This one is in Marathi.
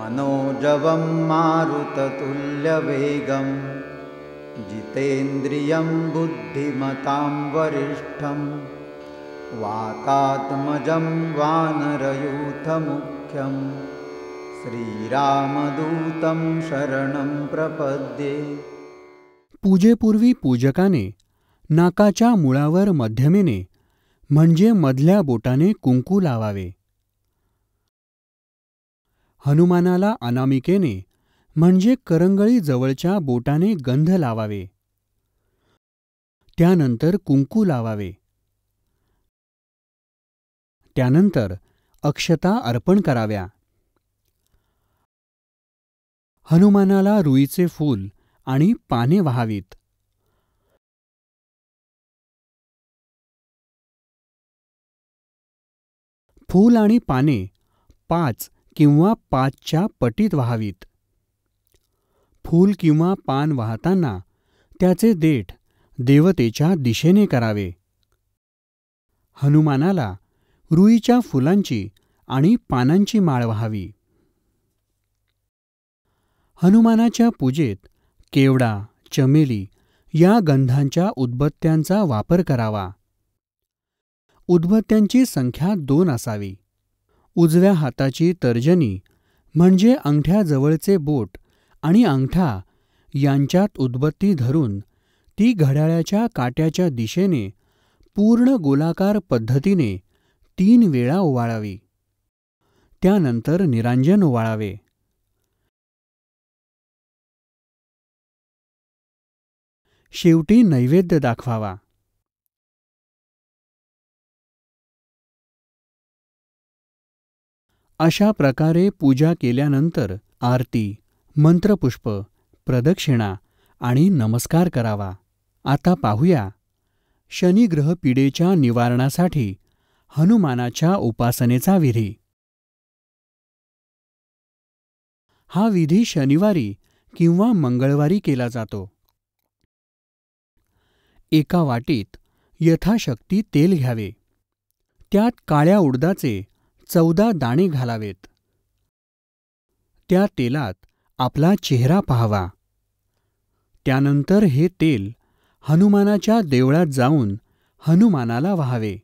मनोजवं मारुततुल्यवेगं जितेन्द्रियं बुद्धिमतां वरिष्ठं वातात्मजं वानरयूथमुख्यं श्रीरामदूतं शरणं प्रपद्ये। पूजेपूर्वी पूजकाने नाकाच्या मुळावर मध्यमेने म्हणजे मधल्या बोटाने कुंकू लावावे. हनुमानाला अनामिकेने म्हणजे करंगळी जवळच्या बोटाने गंध लावावे. त्यानंतर कुंकू लावावे. त्यानंतर अक्षता अर्पण कराव्या. हनुमानाला रुईचे फूल आणि पाने वाहावीत. फूल आणि पाने 5 किंवा 5च्या पटीत वाहावीत. फूल किंवा पान वाहताना त्याचे देठ देवतेच्या दिशेने करावे. हनुमानाला रुईच्या फुलांची आणि पानांची माळ वाहावी. हनुमानाच्या पूजेत केवडा, चमेली या गंधांच्या उदबत्त्यांचा वापर करावा. उदबत्त्यांची संख्या 2 असावी. उजव्या हाताची तर्जनी म्हणजे अंगठ्याजवळचे बोट आणि अंगठा यांच्यात उदबत्ती धरून ती घड्याळाच्या काट्याच्या दिशेने पूर्ण गोलाकार पद्धतीने 3 वेळा ओवाळावी. त्यानंतर निरांजन ओवाळावे. शेवटी नैवेद्य दाखवावा. अशा प्रकारे पूजा केल्यानंतर आरती, मंत्रपुष्प, प्रदक्षिणा आणि नमस्कार करावा. आता पाहूया शनिग्रह पीडेच्या निवारणासाठी हनुमानाच्या उपासनेचा विधी. हा विधी शनिवारी किंवा मंगळवारी केला जातो. एका वाटीत यथाशक्ती तेल घ्यावे. त्यात काळ्या उडदाचे 14 दाणे घालावेत. त्या तेलात आपला चेहरा पाहावा. त्यानंतर हे तेल हनुमानाच्या देवळात जाऊन हनुमानाला वाहावे.